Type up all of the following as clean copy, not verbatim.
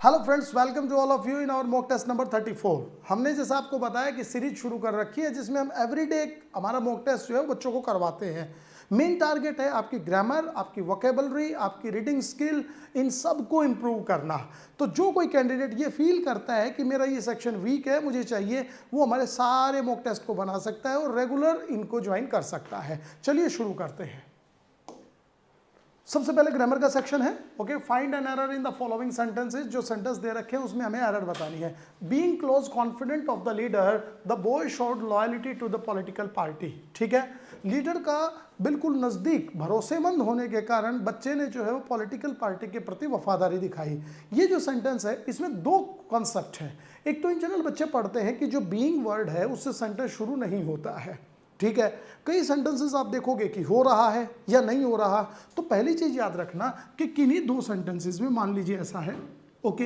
Hello friends, welcome to all of you in our mock test number 34। हमने जैसा आपको बताया कि सीरीज शुरू कर रखी है जिसमें हम एवरीडे हमारा मॉक टेस्ट जो है बच्चों को करवाते हैं। मेन टारगेट है आपकी ग्रामर, आपकी वोकेबलरी, आपकी रीडिंग स्किल, इन सब को इम्प्रूव करना। तो जो कोई कैंडिडेट ये फील करता है कि मेरा ये सेक्शन वीक है, मुझे चाहिए, वो हमारे सारे मॉक टेस्ट को बना सकता है और रेगुलर इनको ज्वाइन कर सकता है। चलिए शुरू करते हैं। सबसे पहले ग्रामर का सेक्शन है। Okay, find an error in the following sentences. जो सेंटेंस दे रखे हैं उसमें हमें एरर बतानी है। Being close confident of the leader, the boy showed loyalty to the political party. ठीक है, लीडर का बिल्कुल नज़दीक भरोसेमंद होने के कारण बच्चे ने जो है वो पॉलिटिकल पार्टी के प्रति वफादारी दिखाई। ये जो सेंटेंस है इसमें दो कॉन्सेप्ट हैं। एक तो इन जनरल बच्चे पढ़ते हैं कि जो बीइंग वर्ड है उससे सेंटेंस शुरू नहीं होता है। ठीक है, कई सेंटेंसेस आप देखोगे कि हो रहा है या नहीं हो रहा। तो पहली चीज याद रखना कि किन्हीं दो सेंटेंसेस में मान लीजिए ऐसा है। ओके,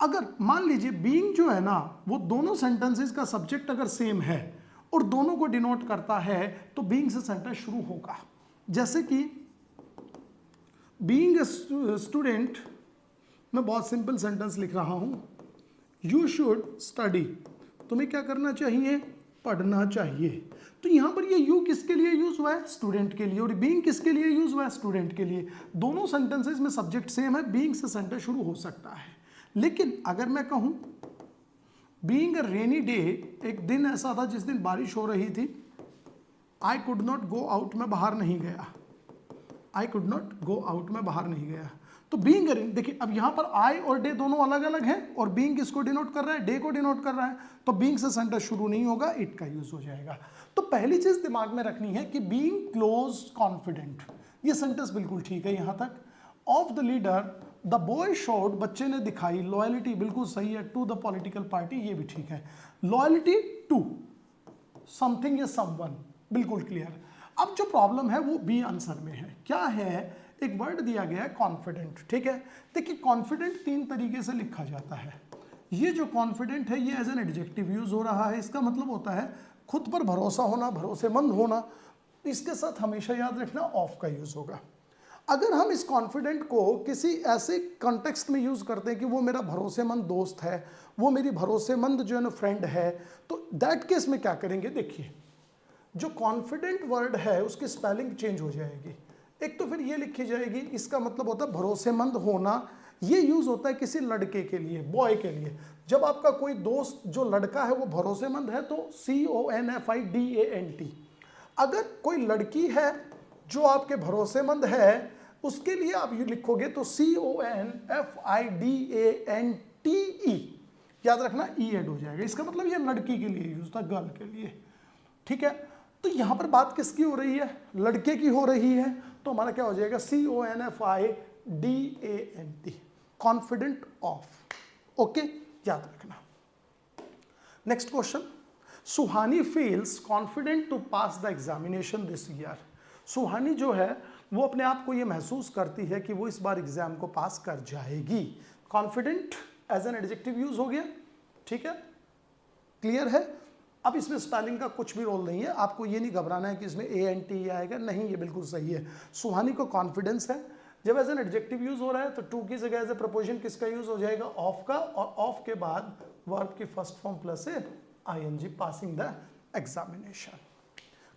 अगर मान लीजिए बीइंग जो है ना वो दोनों सेंटेंसेस का सब्जेक्ट अगर सेम है और दोनों को डिनोट करता है तो बीइंग से सेंटेंस शुरू होगा। जैसे कि बीइंग स्टूडेंट, मैं बहुत सिंपल सेंटेंस लिख रहा हूं, यू शुड स्टडी। तुम्हें क्या करना चाहिए? पढ़ना चाहिए। तो यहां पर ये यू किसके लिए यूज हुआ है? स्टूडेंट के लिए। और बीइंग किसके लिए यूज हुआ है? स्टूडेंट के लिए। दोनों सेंटेंसेस में सब्जेक्ट सेम है, बीइंग से सेंटेंस शुरू हो सकता है। लेकिन अगर मैं कहूं बीइंग अ रेनी डे, एक दिन ऐसा था जिस दिन बारिश हो रही थी, I could not go out, मैं बाहर नहीं गया। I could not go out, मैं बाहर नहीं गया। तो बीइंग, देखिए अब यहां पर आई और डे दोनों अलग अलग हैं और बीइंग किसको डिनोट कर रहा है? डे को डिनोट कर रहा है। तो बीइंग से सेंटेंस शुरू नहीं होगा, इट का यूज हो जाएगा। तो पहली चीज दिमाग में रखनी है कि बीइंग क्लोज कॉन्फिडेंट, ये सेंटेंस बिल्कुल ठीक है यहां तक। Of the leader, the boy showed, बच्चे ने दिखाई, लॉयल्टी बिल्कुल सही है, टू द पॉलिटिकल पार्टी, ये भी ठीक है। लॉयल्टी टू समथिंग या समवन, बिल्कुल क्लियर। अब जो प्रॉब्लम है वो बी आंसर में है। क्या है? एक वर्ड दिया गया है कॉन्फिडेंट। ठीक है, देखिए कॉन्फिडेंट तीन तरीके से लिखा जाता है। ये जो कॉन्फिडेंट है ये एज एन एडजेक्टिव यूज हो रहा है। इसका मतलब होता है खुद पर भरोसा होना, भरोसेमंद होना। इसके साथ हमेशा याद रखना ऑफ का यूज होगा। अगर हम इस कॉन्फिडेंट को किसी ऐसे कॉन्टेक्स्ट में यूज करते हैं कि वो मेरा भरोसेमंद दोस्त है, वो मेरी भरोसेमंद जो है ना फ्रेंड है, तो दैट केस में क्या करेंगे? देखिए, जो कॉन्फिडेंट वर्ड है उसकी स्पेलिंग चेंज हो जाएगी। एक तो फिर ये लिखी जाएगी, इसका मतलब होता है भरोसेमंद होना। ये यूज होता है किसी लड़के के लिए, बॉय के लिए। जब आपका कोई दोस्त जो लड़का है वो भरोसेमंद है तो CONFIDANT। अगर कोई लड़की है जो आपके भरोसेमंद है उसके लिए आप ये लिखोगे तो CONFIDANTE। याद रखना ई ऐड हो जाएगा। इसका मतलब ये लड़की के लिए यूज था, गर्ल के लिए। ठीक है, तो यहां पर बात किसकी हो रही है? लड़के की हो रही है। तो हमारा क्या हो जाएगा? CONFIDANT, confident of. ओके, याद रखना। Next question, Suhani feels confident to pass the examination this year. Suhani जो है वो अपने आप को ये महसूस करती है कि वो इस बार एग्जाम को पास कर जाएगी। Confident as an adjective use हो गया। ठीक है, क्लियर है। अब इसमें स्पेलिंग का कुछ भी रोल नहीं है, आपको ये नहीं घबराना है कि इसमें ANT आएगा, नहीं, ये बिल्कुल सही है। सुहानी को कॉन्फिडेंस है। जब एज एन एडजेक्टिव यूज हो रहा है तो टू की जगह एज ए प्रपोजिशन किसका यूज हो जाएगा? ऑफ का, और ऑफ के बाद वर्ब की first form plus ING, passing the examination.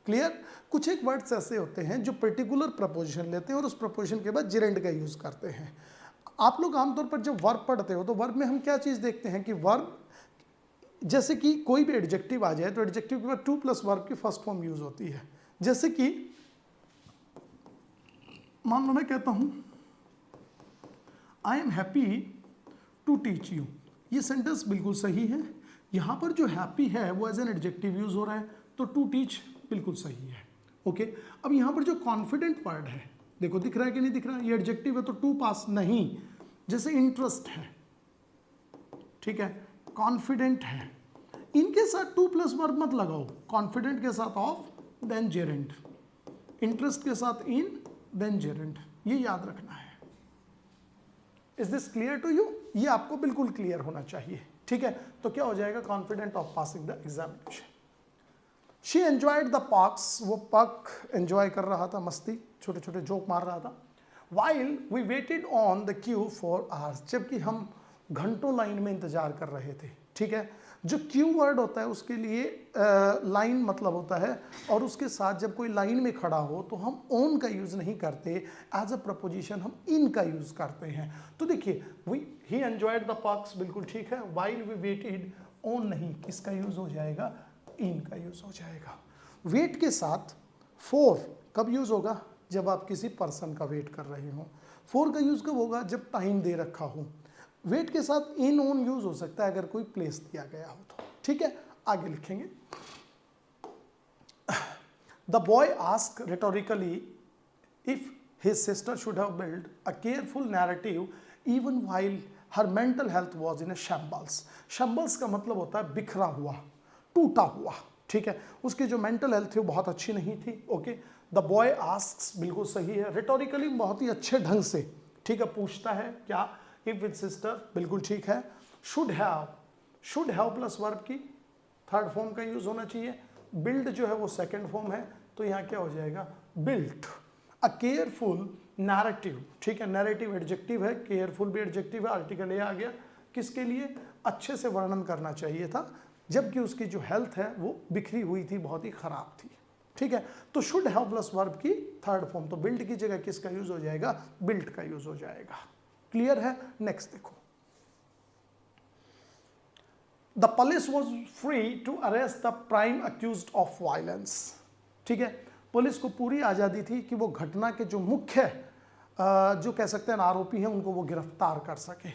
Clear. कुछ एक वर्ड्स ऐसे होते हैं जो पर्टिकुलर प्रपोजिशन लेते हैं और उस प्रपोजिशन के बाद जिरेंड का यूज करते हैं। आप लोग आमतौर पर जब वर्ब पढ़ते हो तो वर्ब में हम क्या चीज देखते हैं कि वर्ब, जैसे कि कोई भी एडजेक्टिव आ जाए तो एडजेक्टिव के बाद टू प्लस वर्ब की फर्स्ट फॉर्म यूज होती है। जैसे कि मान लो मैं कहता हूं I am happy to teach you, ये सेंटेंस बिल्कुल सही है। यहां पर जो हैप्पी है वो एज एन एडजेक्टिव यूज हो रहा है, तो टू टीच बिल्कुल सही है। ओके, अब यहां पर जो कॉन्फिडेंट वर्ड है, देखो दिख रहा है कि नहीं दिख रहा है? ये एडजेक्टिव है तो टू पास नहीं। जैसे इंटरेस्ट है, ठीक है, कॉन्फिडेंट है, इनके साथ टू प्लस वर्ब मत लगाओ। कॉन्फिडेंट के साथ ऑफ, देन जेरेंट। इंटरेस्ट के साथ इन, देन जेरेंट। ये याद रखना है। Is this clear to you? ये आपको बिल्कुल क्लियर होना चाहिए। ठीक है, तो क्या हो जाएगा? Confident of passing the examination. She enjoyed the parks, वो पार्क एंजॉय कर रहा था, मस्ती, छोटे छोटे जोक मार रहा था। While we waited on the queue for hours, जबकि हम घंटों लाइन में इंतजार कर रहे थे, ठीक है। जो क्यू वर्ड होता है उसके लिए लाइन मतलब होता है, और उसके साथ जब कोई लाइन में खड़ा हो तो हम ऑन का यूज नहीं करते, एज अ प्रपोजिशन हम इन का यूज करते हैं। तो देखिए ही एंजॉयड द पार्क्स, बिल्कुल ठीक है। व्हाइल वी वेटेड, ऑन नहीं, किसका यूज हो जाएगा, इन का यूज हो जाएगा। वेट के साथ फॉर कब यूज होगा, जब आप किसी पर्सन का वेट कर रहे हो। फॉर का यूज कब होगा, जब टाइम दे रखा हो। वेट के साथ इन ऑन यूज हो सकता है अगर कोई प्लेस दिया गया हो तो, ठीक है। आगे लिखेंगे, the boy ask rhetorically if his sister should have build a careful narrative even while her mental health was in a shambles. Shambles का मतलब होता है बिखरा हुआ, टूटा हुआ, ठीक है। उसकी जो मेंटल हेल्थ थी वो बहुत अच्छी नहीं थी, ओके। द बॉय आस्क्स बिल्कुल सही है, रिटोरिकली बहुत ही अच्छे ढंग से, ठीक है, पूछता है क्या, इफ विद सिस्टर, बिल्कुल ठीक है। शुड हैव प्लस वर्ब की थर्ड फॉर्म का यूज होना चाहिए। बिल्ड जो है वो सेकंड फॉर्म है, तो यहाँ क्या हो जाएगा, बिल्ट। अ केयरफुल नैरेटिव, ठीक है, नैरेटिव एडजेक्टिव है, केयरफुल भी एडजेक्टिव है, आर्टिकल ए आ गया, किसके लिए, अच्छे से वर्णन करना चाहिए था, जबकि उसकी जो हेल्थ है वो बिखरी हुई थी, बहुत ही खराब थी, ठीक है। तो शुड हैव प्लस वर्ब की थर्ड फॉर्म, तो बिल्ड की जगह किसका यूज हो जाएगा, बिल्ट का यूज हो जाएगा। क्लियर है। नेक्स्ट देखो, the police was free to arrest the prime accused of violence, ठीक है। पुलिस को पूरी आज़ादी थी कि वो घटना के जो मुख्य जो कह सकते हैं आरोपी हैं उनको वो गिरफ्तार कर सके।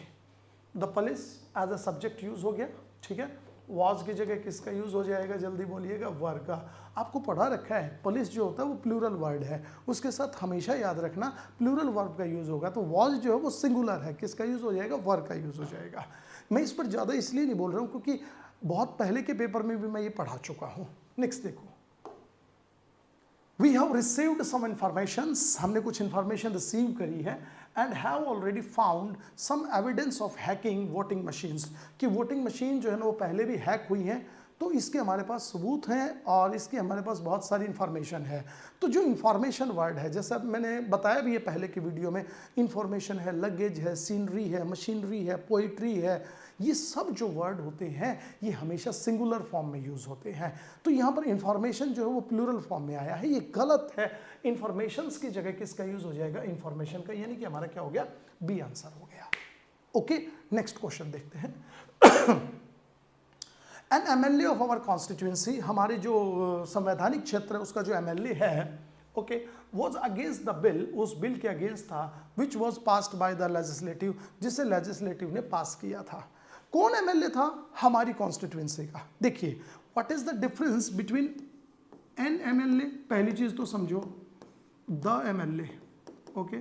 The police as a subject use हो गया, ठीक है। वॉज की जगह किसका यूज हो जाएगा, जल्दी बोलिएगा, वर का। आपको पढ़ा रखा है पुलिस जो होता है वो प्लूरल वर्ड है, उसके साथ हमेशा याद रखना प्लूरल वर्ब का यूज होगा। तो वॉज जो है वो सिंगुलर है, किसका यूज हो जाएगा, वर का यूज हो जाएगा। मैं इस पर ज़्यादा इसलिए नहीं बोल रहा हूँ क्योंकि बहुत पहले के पेपर में भी मैं ये पढ़ा चुका हूँ। नेक्स्ट देखो, we have received some informations, हमने कुछ इन्फॉर्मेशन रिसीव करी है, and have already found some evidence of hacking voting machines, कि वोटिंग मशीन जो है ना वो पहले भी हैक हुई हैं, तो इसके हमारे पास सबूत हैं और इसकी हमारे पास बहुत सारी इन्फॉर्मेशन है। तो जो इन्फॉर्मेशन वर्ड है, जैसे अब मैंने बताया भी है पहले की वीडियो में, इन्फॉर्मेशन है, लगेज है, सीनरी है, मशीनरी है, पोइट्री है, ये सब जो वर्ड होते हैं ये हमेशा सिंगुलर फॉर्म में यूज होते हैं। तो यहाँ पर इन्फॉर्मेशन जो है वो प्लूरल फॉर्म में आया है, ये गलत है। इन्फॉर्मेशंस की जगह किसका यूज हो जाएगा, इन्फॉर्मेशन का, यानी कि हमारा क्या हो गया, बी आंसर हो गया। ओके, नेक्स्ट क्वेश्चन देखते हैं। An MLA of our constituency, हमारे जो संवैधानिक क्षेत्र है उसका जो एमएलए है, okay, was against the bill, उस बिल के अगेंस्ट था, which was passed by the legislative, जिसे लेजिस्लेटिव ने पास किया था। कौन एमएलए था, हमारी कॉन्स्टिट्यूएंसी का। देखिए what is the difference between N MLA, पहली चीज तो समझो, द एमएलए, ओके।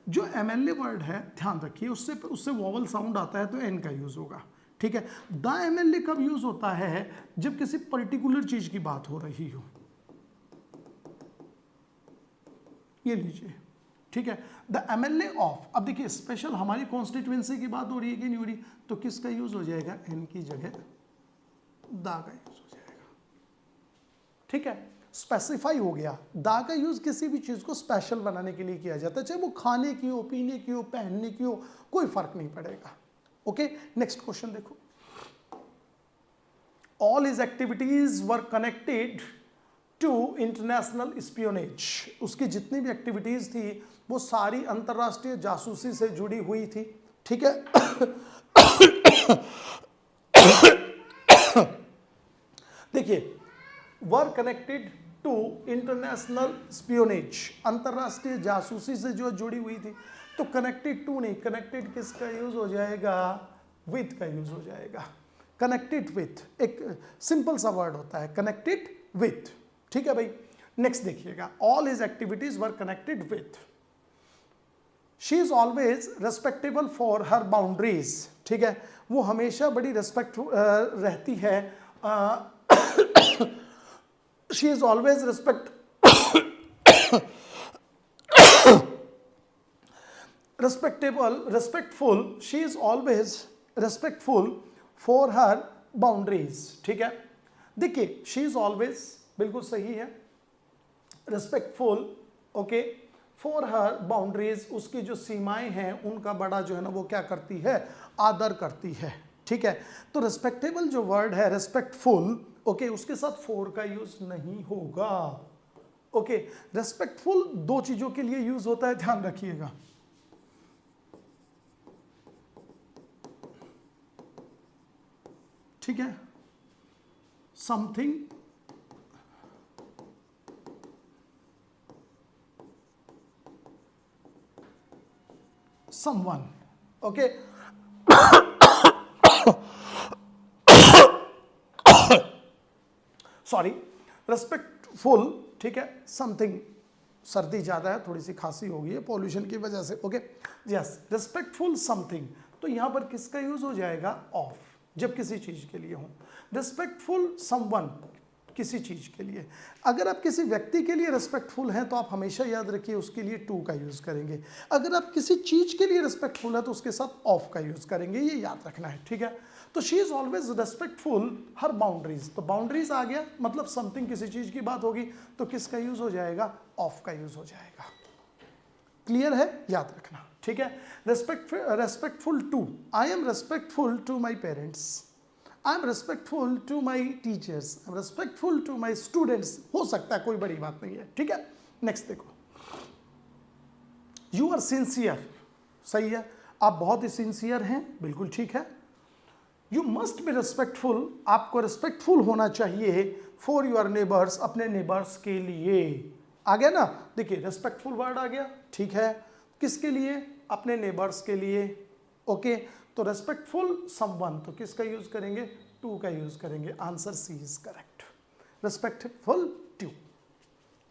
जो एमएलए वर्ड है ध्यान रखिए, उससे वॉवल साउंड आता है तो एन का यूज होगा, ठीक है। द एमएलए कब यूज होता है, जब किसी पर्टिकुलर चीज की बात हो रही हो, ये लीजिए, ठीक है। द एमएलए ऑफ, अब देखिए स्पेशल हमारी कॉन्स्टिट्यूएंसी की बात हो रही है कि नहीं हो रही, तो किसका यूज हो जाएगा, एन की जगह दा का यूज हो जाएगा, ठीक है। स्पेसिफाई हो गया, दा का यूज किसी भी चीज को स्पेशल बनाने के लिए किया जाता है, चाहे वो खाने की हो, पीने की हो, पहनने की हो, कोई फर्क नहीं पड़ेगा। ओके, नेक्स्ट क्वेश्चन देखो, all his activities were connected to international espionage, उसकी जितनी भी एक्टिविटीज थी वो सारी अंतरराष्ट्रीय जासूसी से जुड़ी हुई थी, ठीक है। देखिए वर कनेक्टेड टू इंटरनेशनल स्पियोनेज, अंतरराष्ट्रीय जासूसी से जो जुड़ी हुई थी, तो कनेक्टेड टू नहीं, कनेक्टेड किसका यूज हो जाएगा, विथ का यूज हो जाएगा। कनेक्टेड विथ एक सिंपल सा वर्ड होता है, कनेक्टेड विथ, ठीक है भाई। नेक्स्ट देखिएगा, all his activities were connected with, she is always respectable for her boundaries, ठीक है, वो हमेशा बड़ी रेस्पेक्ट रहती है, she is always respectful, she is always respectful for her boundaries, ठीक है। देखिए शी इज ऑलवेज बिल्कुल सही है, respectful, okay, for her boundaries, उसकी जो सीमाएं हैं उनका बड़ा जो है ना वो क्या करती है, आदर करती है। ठीक है, तो रेस्पेक्टेबल जो वर्ड है रेस्पेक्टफुल, ओके, उसके साथ फॉर का यूज नहीं होगा। ओके, रेस्पेक्टफुल दो चीजों के लिए यूज होता है, ध्यान रखिएगा। ठीक है, something someone, okay, sorry, respectful, ठीक है, समथिंग, सर्दी ज़्यादा है, थोड़ी सी खांसी हो गई है पॉल्यूशन की वजह से, ओके, यस, रेस्पेक्टफुल समथिंग, तो यहां पर किसका यूज हो जाएगा, ऑफ, जब किसी चीज के लिए हो। रेस्पेक्टफुल समवन, किसी चीज के लिए। अगर आप किसी व्यक्ति के लिए रेस्पेक्टफुल हैं तो आप हमेशा याद रखिए उसके लिए टू का यूज करेंगे। अगर आप किसी चीज के लिए रेस्पेक्टफुल है तो उसके साथ ऑफ का यूज करेंगे, ये याद रखना है। ठीक है, तो she is always respectful her boundaries, तो बाउंड्रीज आ गया, मतलब समथिंग, किसी चीज की बात होगी तो किसका यूज हो जाएगा, ऑफ का यूज हो जाएगा। क्लियर है, याद रखना। ठीक है, respectful to, I am respectful to my parents, I am respectful to my teachers, I am respectful to my students, हो सकता है, कोई बड़ी बात नहीं है। ठीक है, नेक्स्ट देखो, यू आर सिंसियर, सही है, आप बहुत ही सिंसियर हैं, बिल्कुल ठीक है। यू मस्ट बी रेस्पेक्टफुल, आपको रेस्पेक्टफुल होना चाहिए फॉर योर नेबर्स, अपने नेबर्स के लिए। आ गया ना, देखिए रेस्पेक्टफुल वर्ड आ गया, ठीक है, किसके लिए, अपने नेबर्स के लिए। ओके, तो रेस्पेक्टफुल समवन, तो किसका यूज करेंगे, टू का यूज करेंगे, answer C is correct, respectful to.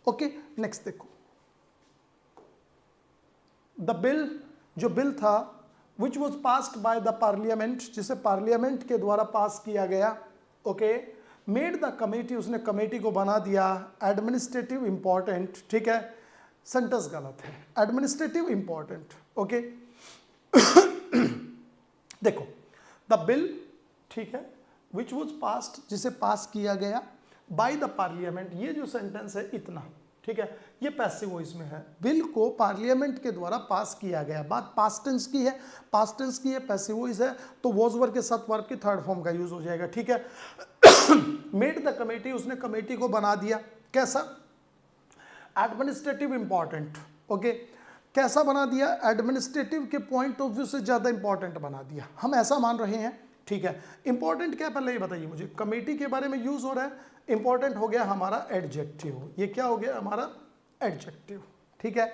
Okay, next देखो, द बिल, जो बिल था, which was passed by the parliament, जिसे पार्लियामेंट के द्वारा पास किया गया, ओके, मेड द कमेटी, उसने कमेटी को बना दिया, एडमिनिस्ट्रेटिव इंपॉर्टेंट, ठीक है, सेंटेंस गलत है, एडमिनिस्ट्रेटिव इंपॉर्टेंट। ओके, देखो, द बिल, ठीक है, विच वॉज पास्ड, जिसे पास किया गया, बाय द पार्लियामेंट, ये जो सेंटेंस है इतना, ठीक है, ये पैसिव वॉइस में है, बिल को पार्लियामेंट के द्वारा पास किया गया, बात पास्ट टेंस की है, पास्ट टेंस की है, पैसिव वॉइस है, तो वॉज वर्ब के साथ वर्ब की थर्ड फॉर्म का यूज हो जाएगा। ठीक है, मेड द कमेटी, उसने कमेटी को बना दिया, कैसा, एडमिनिस्ट्रेटिव इंपॉर्टेंट। ओके, कैसा बना दिया, एडमिनिस्ट्रेटिव के पॉइंट ऑफ व्यू से ज्यादा इंपॉर्टेंट बना दिया, हम ऐसा मान रहे हैं। ठीक है, इंपॉर्टेंट क्या, पहले ये बताइए मुझे, कमेटी के बारे में यूज हो रहा है, इंपॉर्टेंट हो गया हमारा एडजेक्टिव, ये क्या हो गया हमारा एडजेक्टिव। ठीक है,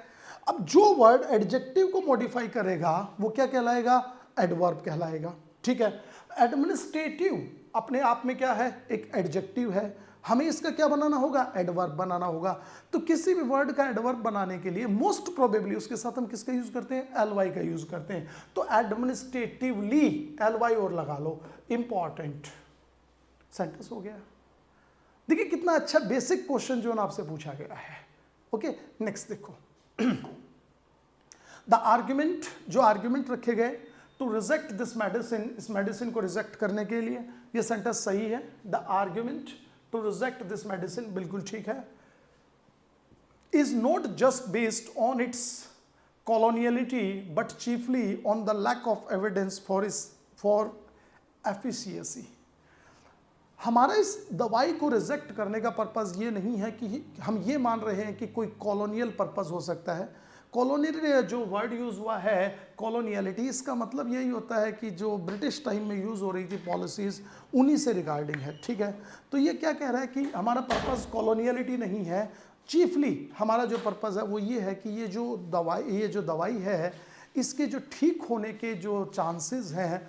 अब जो वर्ड एडजेक्टिव को मॉडिफाई करेगा वो क्या कहलाएगा, एडवर्ब कहलाएगा। ठीक है, एडमिनिस्ट्रेटिव अपने आप में क्या है, एक एडजेक्टिव है, हमें इसका क्या बनाना होगा, एडवर्ब बनाना होगा। तो किसी भी वर्ड का एडवर्ब बनाने के लिए मोस्ट प्रोबेबली उसके साथ हम किसका यूज करते हैं, एलवाई का यूज करते हैं। तो एडमिनिस्ट्रेटिवली एलवाई और लगा लो, इंपॉर्टेंट, सेंटेंस हो गया। देखिए कितना अच्छा बेसिक क्वेश्चन जो है आपसे पूछा गया है। ओके, नेक्स्ट देखो, द आर्ग्यूमेंट, जो आर्ग्यूमेंट रखे गए टू रिजेक्ट दिस मेडिसिन, इस मेडिसिन को रिजेक्ट करने के लिए, ये सेंटेंस सही है, the argument to reject this medicine, बिल्कुल ठीक है, is not just based on its coloniality but chiefly on the lack of evidence for efficiency. हमारा इस दवाई को रिजेक्ट करने का पर्पस ये नहीं है कि हम ये मान रहे हैं कि कोई कॉलोनियल पर्पस हो सकता है। कॉलोनियल जो वर्ड यूज हुआ है कॉलोनियलिटी, इसका मतलब यही होता है कि जो ब्रिटिश टाइम में यूज हो रही थी पॉलिसीज, उन्हीं से रिगार्डिंग है। ठीक है, तो ये क्या कह रहा है कि हमारा पर्पस कॉलोनियलिटी नहीं है, चीफली हमारा जो पर्पस है वो ये है कि ये जो दवाई है इसके जो ठीक होने के जो चांसेस हैं,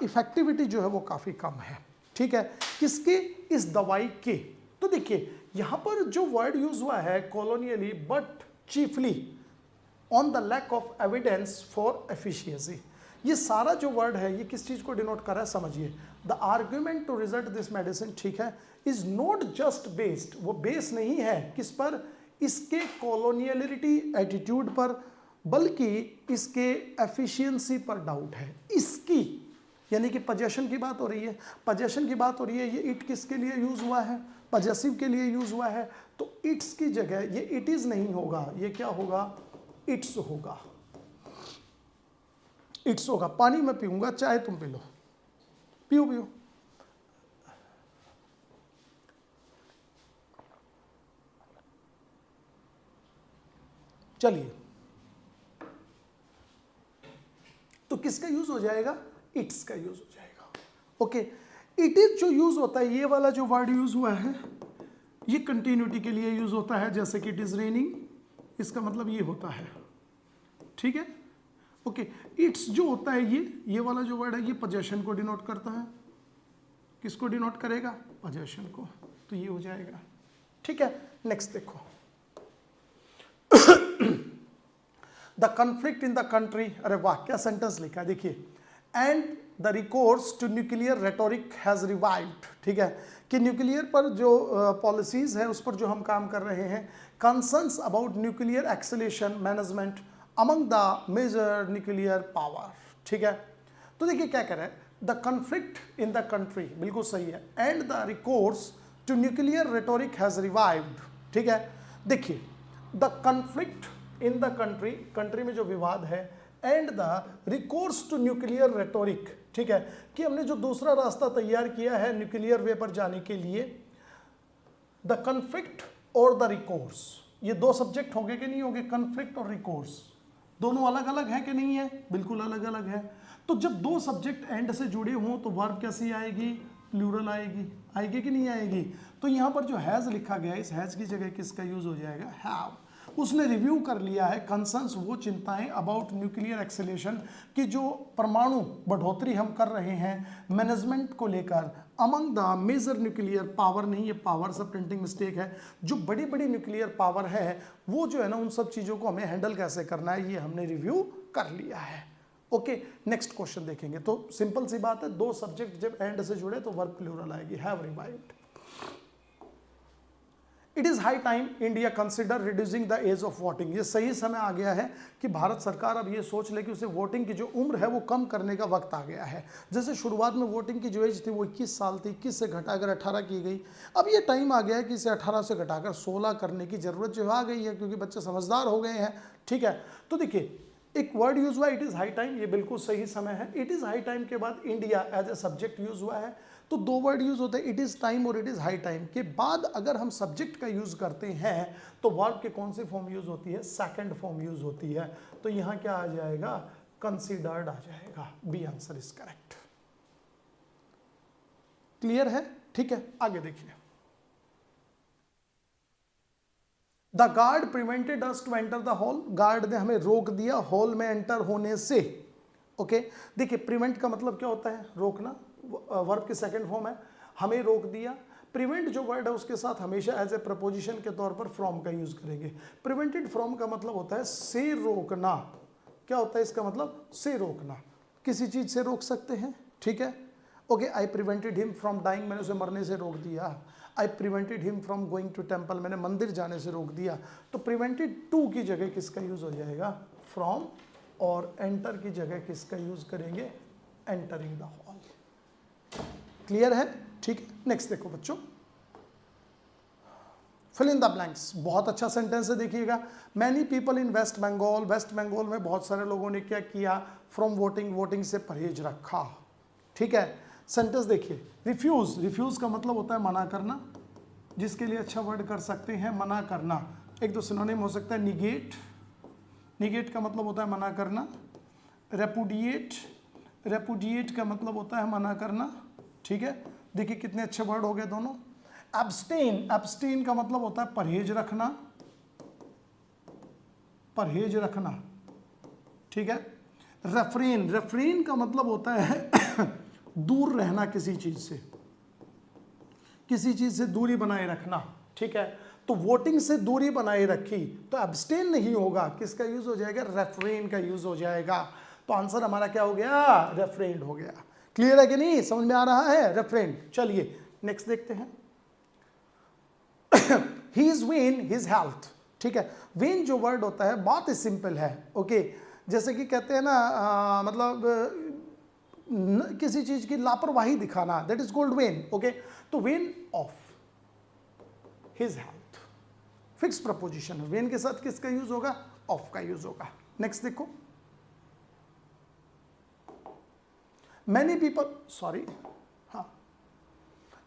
इफेक्टिविटी जो है वो काफ़ी कम है। ठीक है, किसके, इस दवाई के। तो देखिए यहां पर जो वर्ड यूज हुआ है colonially but chiefly on the lack of evidence for efficiency, ये सारा जो वर्ड है ये किस चीज को डिनोट कर रहा है, समझिए। The argument to result this medicine, ठीक है, इज नॉट जस्ट बेस्ड, वो बेस नहीं है किस पर, इसके कॉलोनियलिटी एटीट्यूड पर, बल्कि इसके एफिशिएंसी पर डाउट है। इसकी यानी कि पजेशन की बात हो रही है, पजेशन की बात हो रही है। ये इट किसके लिए यूज हुआ है? पजेसिव के लिए यूज हुआ है। तो इट्स की जगह ये इट इज नहीं होगा, ये क्या होगा? इट्स होगा, इट्स होगा। पानी मैं पीऊंगा, चाहे तुम पी लो, पियो पियो। चलिए, तो किसका यूज हो जाएगा? इट्स का यूज हो जाएगा। ओके, इट इज जो यूज होता है, ये वाला जो वर्ड यूज हुआ है, ये कंटिन्यूटी के लिए यूज होता है। जैसे कि इट इज रेनिंग, इसका मतलब ये होता है, ठीक है। ओके, इट्स जो होता है, ये वाला जो वर्ड है, ये पोजेशन को डिनोट करता है। किसको डिनोट करेगा? पोजेशन को। तो ये हो जाएगा, ठीक है। नेक्स्ट देखो, the conflict in the country, अरे वाह क्या सेंटेंस लिखा है, देखिए। And the recourse to nuclear rhetoric has revived, ठीक है, कि न्यूक्लियर पर जो पॉलिसीज है उस पर जो हम काम कर रहे हैं। Concerns about nuclear acceleration management among the major nuclear power, ठीक है। तो देखिए क्या कह रहा है, the conflict in the country, बिल्कुल सही है। And the recourse to nuclear rhetoric has revived, ठीक है। देखिए, the conflict in the country, country में जो विवाद है, and the recourse to nuclear rhetoric, ठीक है, कि हमने जो दूसरा रास्ता तैयार किया है न्यूक्लियर वे पर जाने के लिए। द कन्फ्लिक्ट और द रिकोर्स, ये दो सब्जेक्ट होंगे कि नहीं होंगे? कन्फ्लिक्ट और रिकोर्स दोनों अलग अलग है कि नहीं है? बिल्कुल अलग अलग है। तो जब दो सब्जेक्ट एंड से जुड़े हों तो वर्ब कैसी आएगी? प्लूरल आएगी, आएगी कि नहीं आएगी? तो यहाँ पर जो हैज लिखा गया है, इस हैज की जगह किसका यूज हो जाएगा? हैव। उसने रिव्यू कर लिया है कंसर्न्स, वो चिंताएं, अबाउट न्यूक्लियर एक्सेलेशन, कि जो परमाणु बढ़ोतरी हम कर रहे हैं मैनेजमेंट को लेकर, among the major nuclear power, नहीं ये पावर सब प्रिंटिंग मिस्टेक है, जो बड़ी बड़ी न्यूक्लियर पावर है वो जो है ना, उन सब चीज़ों को हमें हैंडल कैसे करना है, ये हमने रिव्यू कर लिया है। ओके, नेक्स्ट क्वेश्चन देखेंगे। तो सिंपल सी बात है, दो सब्जेक्ट जब एंड से जुड़े तो वर्ब प्लूरल आएगी, have revived. It is high time India consider reducing the age of voting, ये सही समय आ गया है कि भारत सरकार अब ये सोच ले कि उसे वोटिंग की जो उम्र है वो कम करने का वक्त आ गया है। जैसे शुरुआत में वोटिंग की जो एज थी वो 21 साल थी, 21 से घटाकर 18 की गई। अब ये टाइम आ गया है कि इसे 18 से घटाकर 16 करने की जरूरत जो आ गई है, क्योंकि बच्चे समझदार हो गए हैं, ठीक है। तो देखिए, एक वर्ड यूज हुआ इट इज हाई टाइम, ये बिल्कुल सही समय है। इट इज हाई टाइम के बाद India as a subject use हुआ है। तो दो वर्ड यूज होते हैं, इट इज टाइम और इट इज हाई टाइम के बाद अगर हम सब्जेक्ट का यूज करते हैं तो वर्ब के कौन सी फॉर्म यूज होती है? सेकंड फॉर्म यूज होती है। तो यहां क्या आ जाएगा? कंसीडर्ड आ जाएगा। B answer is correct. Clear है? ठीक है, आगे देखिए। The guard prevented us to enter the hall, guard ने हमें रोक दिया हॉल में एंटर होने से। ओके, देखिए प्रिवेंट का मतलब क्या होता है? रोकना, वर्ब की सेकंड फॉर्म है, हमें रोक दिया। प्रिवेंट जो वर्ड है उसके साथ हमेशा एज ए प्रपोजिशन के तौर पर फ्रॉम का यूज करेंगे। प्रिवेंटेड फ्रॉम का मतलब होता है से रोकना। क्या होता है इसका मतलब? से रोकना, किसी चीज से रोक सकते हैं, ठीक है। Okay, I prevented him from dying, मैंने उसे मरने से रोक दिया। I prevented him from going to temple, मैंने मंदिर जाने से रोक दिया। तो प्रिवेंटेड टू की जगह किसका यूज हो जाएगा? फ्रॉम। और एंटर की जगह किसका यूज करेंगे? Entering the hall. क्लियर है? ठीक है, नेक्स्ट देखो बच्चों, फिल इन द ब्लैंक्स। बहुत अच्छा सेंटेंस है, देखिएगा। Many people in West Bengal, West Bengal में बहुत सारे लोगों ने क्या किया? फ्रॉम वोटिंग, वोटिंग से परहेज रखा, ठीक है। सेंटेंस देखिए, रिफ्यूज, रिफ्यूज का मतलब होता है मना करना, जिसके लिए अच्छा वर्ड कर सकते हैं मना करना। एक दो सिनोनिम हो सकता है, निगेट, निगेट का मतलब होता है मना करना। रेपुडिएट, रेपुडिएट का मतलब होता है मना करना, ठीक है। देखिए कितने अच्छे वर्ड हो गए दोनों। एब्स्टेन, एब्स्टेन का मतलब होता है परहेज रखना, परहेज रखना, ठीक है। रेफ्रेन, रेफ्रेन का मतलब होता है दूर रहना किसी चीज से, किसी चीज से दूरी बनाए रखना, ठीक है। तो वोटिंग से दूरी बनाए रखी, तो एब्स्टेन नहीं होगा, किसका यूज हो जाएगा? रेफ्रेन का यूज हो जाएगा। तो आंसर हमारा क्या हो गया? रेफ्रेन हो गया। क्लियर है कि नहीं? समझ में आ रहा है? रेफ्रेन। चलिए नेक्स्ट देखते हैं। He is when his health, ठीक है। वेन जो वर्ड होता है बहुत ही सिंपल है, ओके। जैसे कि कहते हैं ना, मतलब किसी चीज की लापरवाही दिखाना, that is called vain. Okay, तो vain of his health, fix proposition है, वेन के साथ किसका यूज होगा, ऑफ का यूज होगा। नेक्स्ट देखो, मैनी पीपल, सॉरी, हाँ,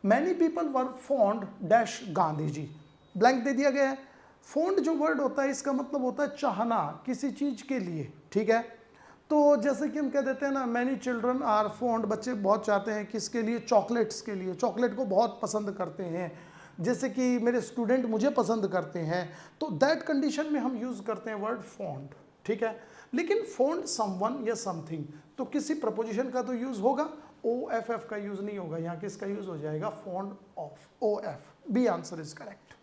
many people were fond dash Gandhi ji, blank दे दिया गया है। फॉन्ड जो वर्ड होता है इसका मतलब होता है चाहना किसी चीज के लिए, ठीक है। तो जैसे कि हम कह देते हैं ना, मैनी चिल्ड्रन आर फॉन्ड, बच्चे बहुत चाहते हैं किसके लिए, चॉकलेट्स के लिए, चॉकलेट को बहुत पसंद करते हैं, जैसे कि मेरे स्टूडेंट मुझे पसंद करते हैं, तो दैट कंडीशन में हम यूज करते हैं वर्ड फॉन्ड, ठीक है। लेकिन फॉन्ड समवन या समथिंग, तो किसी प्रपोजिशन का तो यूज होगा, ओ एफ एफ का यूज नहीं होगा, यहाँ किसका यूज हो जाएगा, fond of, O F, B answer is correct,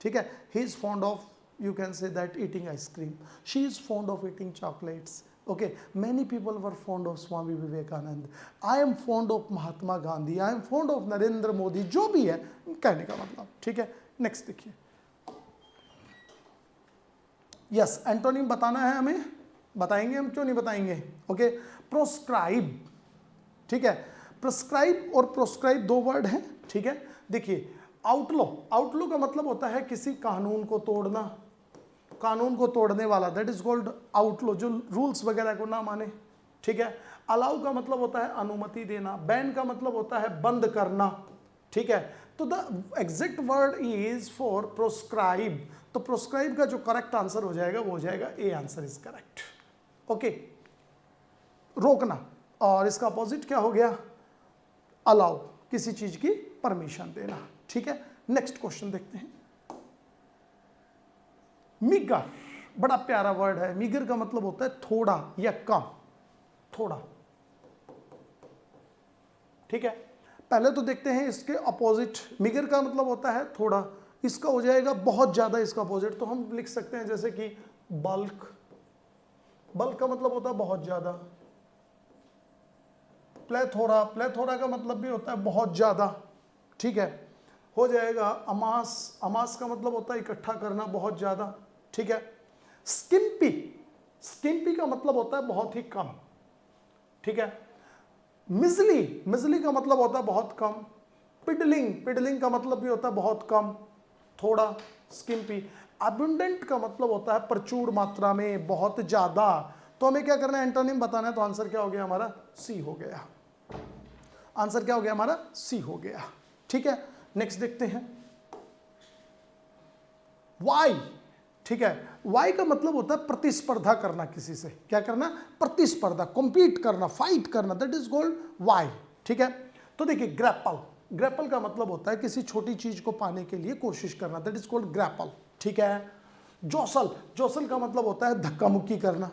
ठीक है। He is fond of, you can say that eating ice cream, she is fond of eating chocolates, okay. Many people were fond of Swami Vivekananda, I am fond of Mahatma Gandhi, I am fond of Narendra Modi, जो भी है कहने का मतलब, ठीक है। नेक्स्ट देखिए, yes, antonym बताना है हमें, बताएंगे हम, क्यों नहीं बताएंगे, ओके। प्रोस्क्राइब, ठीक है, प्रिस्क्राइब और प्रोस्क्राइब दो वर्ड हैं, ठीक है। देखिए, आउटलो, आउटलो का मतलब होता है किसी कानून को तोड़ना, कानून को तोड़ने वाला, दैट इज कॉल्ड आउटलो, जो रूल्स वगैरह को ना माने, ठीक है। अलाउ का मतलब होता है अनुमति देना, बैन का मतलब होता है बंद करना, ठीक है। तो the exact word is for proscribe, तो प्रोस्क्राइब का जो करेक्ट आंसर हो जाएगा वो हो जाएगा A answer is correct, okay. रोकना, और इसका अपोजिट क्या हो गया, अलाउ, किसी चीज की परमिशन देना, ठीक है। नेक्स्ट क्वेश्चन देखते हैं, मीगर, बड़ा प्यारा वर्ड है, मीगर का मतलब होता है थोड़ा या कम, थोड़ा, ठीक है। पहले तो देखते हैं इसके अपोजिट, मीगर का मतलब होता है थोड़ा, इसका हो जाएगा बहुत ज्यादा, इसका अपोजिट तो हम लिख सकते हैं जैसे कि बल्क, बल्क का मतलब होता है बहुत ज्यादा। प्लेथोरा, प्लेथोरा का मतलब भी होता है बहुत ज्यादा, ठीक है, हो जाएगा। अमास, अमास का मतलब होता है इकट्ठा करना बहुत ज्यादा, ठीक है। स्किम्पी, स्किम्पी का मतलब होता है बहुत ही कम, ठीक है। मिजली, मिजली का मतलब होता है बहुत कम। पिडलिंग, पिडलिंग का मतलब भी होता है बहुत कम, थोड़ा, स्किम्पी। अबंडेंट का मतलब होता है प्रचुर मात्रा में, बहुत ज्यादा। तो हमें क्या करना है, एंटोनिम बताना है, तो आंसर क्या हो गया हमारा, सी हो गया, आंसर क्या हो गया हमारा, सी हो गया, ठीक है। नेक्स्ट देखते हैं, वाई, ठीक है। वाई का मतलब होता है प्रतिस्पर्धा करना किसी से, क्या करना, प्रतिस्पर्धा, कॉम्पीट करना, फाइट करना, दैट इज कॉल्ड वाई, ठीक है। तो देखिए, ग्रैपल, ग्रैपल का मतलब होता है किसी छोटी चीज को पाने के लिए कोशिश करना, दैट इज कॉल्ड ग्रैपल, ठीक है। जोसल, जोसल का मतलब होता है धक्का मुक्की करना,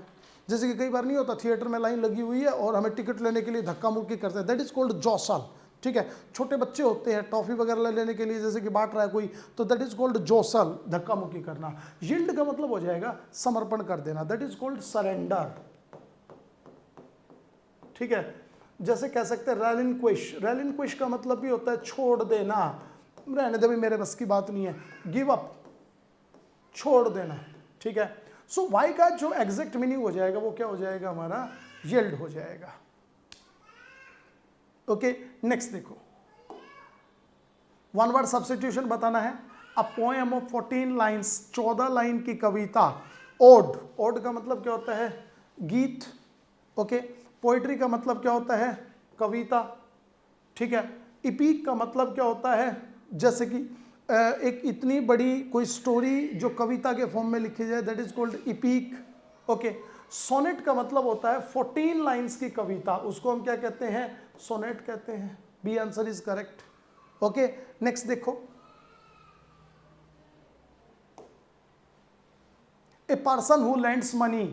जैसे कि कई बार नहीं होता, थिएटर में लाइन लगी हुई है और हमें टिकट लेने के लिए धक्का मुक्की करते हैं, दैट इज कॉल्ड जोसल, ठीक है। छोटे बच्चे होते हैं टॉफी वगैरह लेने के लिए, जैसे कि बांट रहा है कोई, तो दैट इज कॉल्ड जोसल, धक्का मुक्की करना। यील्ड का मतलब हो जाएगा समर्पण कर देना, दैट इज कॉल्ड सरेंडर, ठीक है। जैसे कह सकते हैं रेलिंक्विश, रेलिंक्विश का मतलब भी होता है छोड़ देना, रहने दे भाई मेरे बस की बात नहीं है, गिव अप, छोड़ देना, ठीक है। सो वाई का जो एग्जैक्ट मीनिंग हो जाएगा वो क्या हो जाएगा हमारा, यील्ड हो जाएगा, ओके। नेक्स्ट देखो, वन वर्ड सब्स्टिट्यूशन बताना है। A poem of 14 lines, 14 line की कविता। ओड, ओड का मतलब क्या होता है, गीत, ओके। पोइट्री का मतलब क्या होता है, कविता, ठीक है। इपीक का मतलब क्या होता है, जैसे कि एक इतनी बड़ी कोई स्टोरी जो कविता के फॉर्म में लिखी जाए, that is called epic, okay. Sonnet का मतलब होता है 14 लाइन्स की कविता, उसको हम क्या कहते हैं, सोनेट कहते हैं, B answer is correct, okay. Next देखो, a person who lends money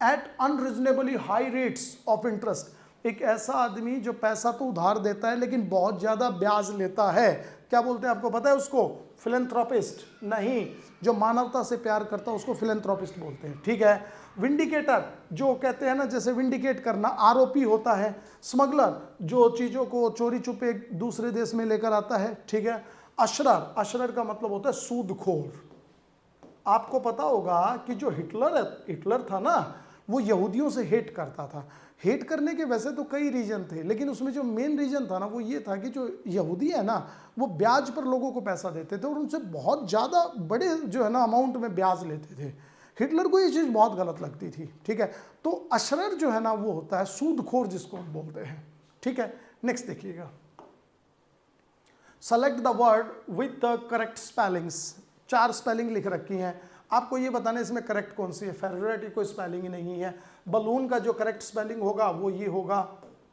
at unreasonably high rates of interest, एक ऐसा आदमी जो पैसा तो उधार देता है लेकिन बहुत ज्यादा ब्याज लेता है, क्या बोलते हैं आपको पता है उसको, फिलैंथ्रोपिस्ट, नहीं, जो मानवता से प्यार करता है उसको फिलैंथ्रोपिस्ट बोलते हैं, ठीक है। विंडिकेटर, जो कहते हैं ना जैसे विंडिकेट करना, आरोपी होता है। स्मगलर, जो चीजों को चोरी छुपे दूसरे देश में लेकर आता है, ठीक है। अशरर, अशरर का मतलब होता है सूदखोर। आपको पता होगा कि जो हिटलर था ना, वो यहूदियों से हेट करता था, हेट करने के वैसे तो कई रीजन थे, लेकिन उसमें जो मेन रीजन था ना वो ये था कि जो यहूदी है ना वो ब्याज पर लोगों को पैसा देते थे और उनसे बहुत ज़्यादा बड़े जो है ना अमाउंट में ब्याज लेते थे। हिटलर को ये चीज़ बहुत गलत लगती थी, ठीक है। तो अशरर जो है ना वो होता है सूदखोर जिसको हम बोलते हैं, ठीक है। नेक्स्ट देखिएगा, select the word with the correct spellings. 4 spelling लिख रखी हैं, आपको ये बताना है इसमें करेक्ट कौन सी है। फेवरेट की कोई स्पेलिंग ही नहीं है। बलून का जो करेक्ट स्पेलिंग होगा वो ये होगा,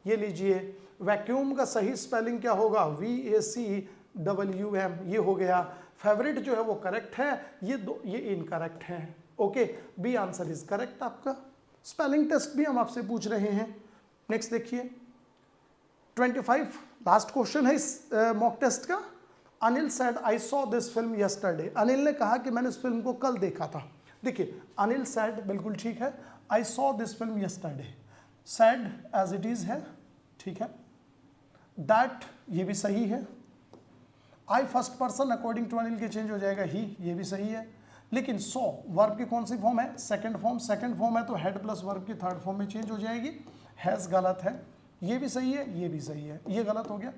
ये लीजिए। वैक्यूम का सही स्पेलिंग क्या होगा, VACWM, ये हो गया। फेवरेट जो है वो करेक्ट है, ये इनकरेक्ट है। Okay, B answer is correct आपका। स्पेलिंग टेस्ट भी हम आपसे पूछ रहे हैं। नेक्स्ट देखिए 25, लास्ट क्वेश्चन है इस मॉक टेस्ट का। Anil said I saw this film yesterday. Anil ने कहा कि मैंने इस फिल्म को कल देखा था। देखिए अनिल सेड बिल्कुल ठीक है, I saw this film yesterday, said as it is है, ठीक है। दैट ये भी सही है। I first person according to Anil के चेंज हो जाएगा ही, ये भी सही है। लेकिन सॉ वर्ब की कौन सी फॉर्म है, सेकंड फॉर्म। सेकंड फॉर्म है तो हेड प्लस वर्ब की थर्ड फॉर्म में चेंज हो जाएगी। हैज गलत है, ये भी सही है, ये भी सही है, ये गलत हो गया।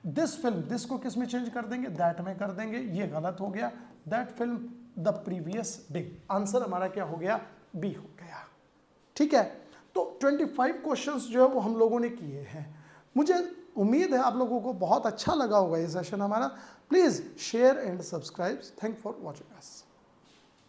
दिस फिल्म, दिस को किस में चेंज कर देंगे, दैट में कर देंगे, ये गलत हो गया। That film the previous day, answer हमारा क्या हो गया, बी हो गया, ठीक है। तो 25 क्वेश्चंस जो है वो हम लोगों ने किए हैं। मुझे उम्मीद है आप लोगों को बहुत अच्छा लगा होगा ये सेशन हमारा। Please share and subscribe. Thank for watching us.